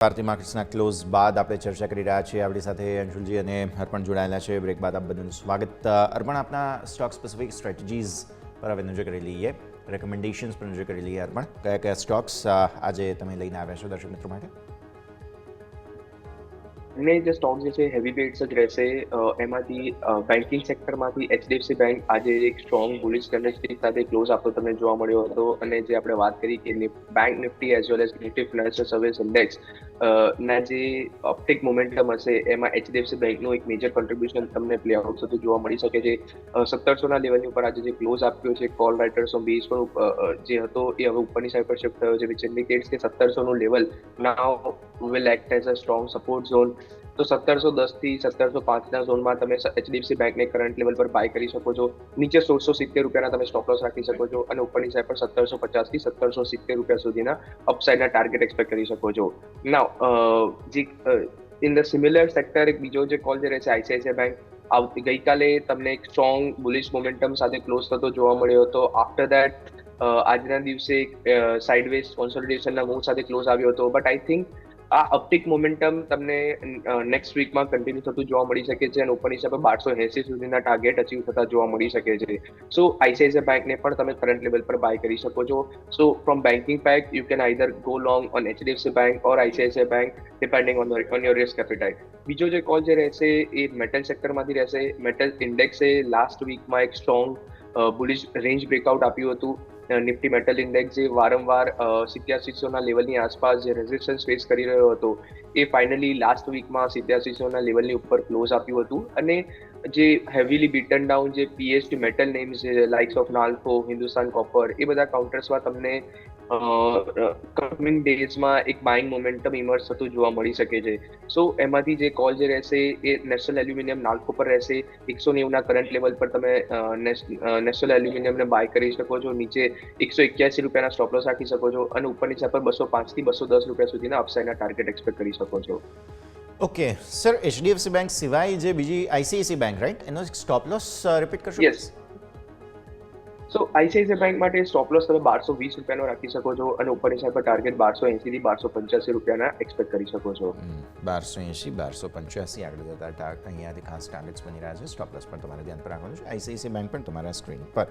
ભારતીય માર્કેટ્સના ક્લોઝ બાદ આપણે ચર્ચા કરી રહ્યા છીએ. આપણી સાથે અંશુલજી અને અર્પણ જોડાયેલા છે. બ્રેક બાદ આપ બધાનું સ્વાગત. અર્પણ, આપના સ્ટોક સ્પેસિફિક સ્ટ્રેટેજીઝ પર હવે નજર કરી લઈએ, રેકમેન્ડેશન્સ પર નજર કરી લઈએ. અર્પણ, કયા કયા સ્ટોક્સ આજે તમે લઈને આવ્યા છો દર્શક મિત્રો માટે? અને જે સ્ટોક જે છે હેવી વેટ્સ જ રહેશે. એમાંથી બેન્કિંગ સેક્ટરમાંથી એચડીએફસી બેંક આજે એક સ્ટ્રોંગ બુલિશ કેન્ડલસ્ટિક સાથે ક્લોઝ આપતો તમને જોવા મળ્યો હતો. અને જે આપણે વાત કરી કે bank Nifty as well as Nifty financial service index ના જે અપટેક મોમેન્ટમ હશે એમાં એચડીએફસી બેંકનું એક મેજર કોન્ટ્રીબ્યુશન તમને પ્લે આઉટ થતું જોવા મળી શકે છે. 1700 લેવલની ઉપર આજે જે ક્લોઝ આપ્યો છે કોલ રાઇટર્સ ઓન બેઝ પર જે હતો એ હવે ઉપરની સાઈડ પર શિફ્ટ થયો છે, વિચ ઇન્ડિકેટ્સ કે 1700 level now will act as a strong support zone. તો 1710 થી 1705 ઝોનમાં તમે એચડીએફસી બેંકને કરંટ લેવલ પર બાય કરી શકો છો. નીચે 1670 રૂપિયાના તમે સ્ટોપ લોસ રાખી શકો છો અને ઉપરની સાઈડ પર 1750 થી 1770 રૂપિયા સુધીના અપસાઇડના ટાર્ગેટ એક્સપેક્ટ કરી શકો છો. નાઉ જે ઇન ધ સિમિલર સેક્ટર એક બીજો જે કોલ જે રહેશે આઈસીઆઈસીઆઈ બેંક ગઈકાલે તમને એક સ્ટ્રોંગ બુલિશ મોમેન્ટમ સાથે ક્લોઝ થતો જોવા મળ્યો હતો. આફ્ટર દેટ આજના દિવસે સાઇડવેઝ કોન્સોલિડેશનના મૂવ સાથે ક્લોઝ આવ્યો હતો. બટ આઈ થિંક આ અપટિક મોમેન્ટમ તમને નેક્સ્ટ વીકમાં કન્ટિન્યુ થતું જોવા મળી શકે છે અને ઉપરની હિસાબે 1280 સુધીના ટાર્ગેટ અચીવ થતા જોવા મળી શકે છે. સો આઈસીઆઈસીઆઈ બેંકને પણ તમે કરંટ લેવલ પર બાય કરી શકો છો. So from banking pack you can either go long on HDFC bank or ICICI bank depending on your risk appetite. બીજો જે કોલ જે રહેશે એ મેટલ સેક્ટરમાંથી રહેશે. મેટલ ઇન્ડેક્સે લાસ્ટ વીકમાં એક સ્ટ્રોંગ બુલિશ રેન્જ બ્રેકઆઉટ આપ્યું હતું. નિફ્ટી મેટલ ઇન્ડેક્સ જે વારંવાર 8700ના લેવલની આસપાસ જે રેઝિસ્ટન્સ ફેસ કરી રહ્યો હતો એ ફાઇનલી લાસ્ટ વીકમાં 8700ના લેવલની ઉપર ક્લોઝ આપ્યું હતું. અને જે હેવીલી બીટન ડાઉન જે પીએસટી મેટલ નેમ્સ છે લાઇક્સ ઓફ નાલ્કો, હિન્દુસ્તાન કોપર, એ બધા કાઉન્ટર્સમાં તમને કમિંગ ડેઝમાં એક બાઇંગ મોમેન્ટમ ઇમર્જ થતું જોવા મળી શકે છે. સો એમાંથી જે કોલ જે રહેશે એ નેશનલ એલ્યુમિનિયમ નાલ્કો પર રહેશે. 190ના કરંટ લેવલ પર તમે નેશનલ એલ્યુમિનિયમને બાય કરી શકો છો. નીચે 181 રૂપિયાના સ્ટોપ લોસ રાખી શકો છો અને ઉપરની સાઈડ પર 205 થી 210 રૂપિયા સુધીના અપસાઇડના ટાર્ગેટ એક્સપેક્ટ કરી શકો છો. ઓકે સર, એચડીએફસી બેંક સિવાય જે બીજી આઈસીઆઈસીઆઈ બેંક, રાઈટ, એનો સ્ટોપ લોસ રિપીટ કરશો? યસ. સો આઈસીઆઈસીઆઈ બેંક માટે સ્ટોપ લોસ તમે 1220 રૂપિયાનો રાખી શકો છો અને ઉપરની સાઈડ પર ટાર્ગેટ 1280 થી 1285 રૂપિયાના એક્સપેક્ટ કરી શકો છો. 1280, 1285 આગળ જતા અહીંયાથી ખાસ ટાર્ગેટ્સ બની રહ્યા છે. સ્ટોપ લોસ પણ તમારે ધ્યાન પર રાખવાનું છે. આઈસીઆઈસીઆઈ બેંક પણ તમારા સ્ક્રીન પર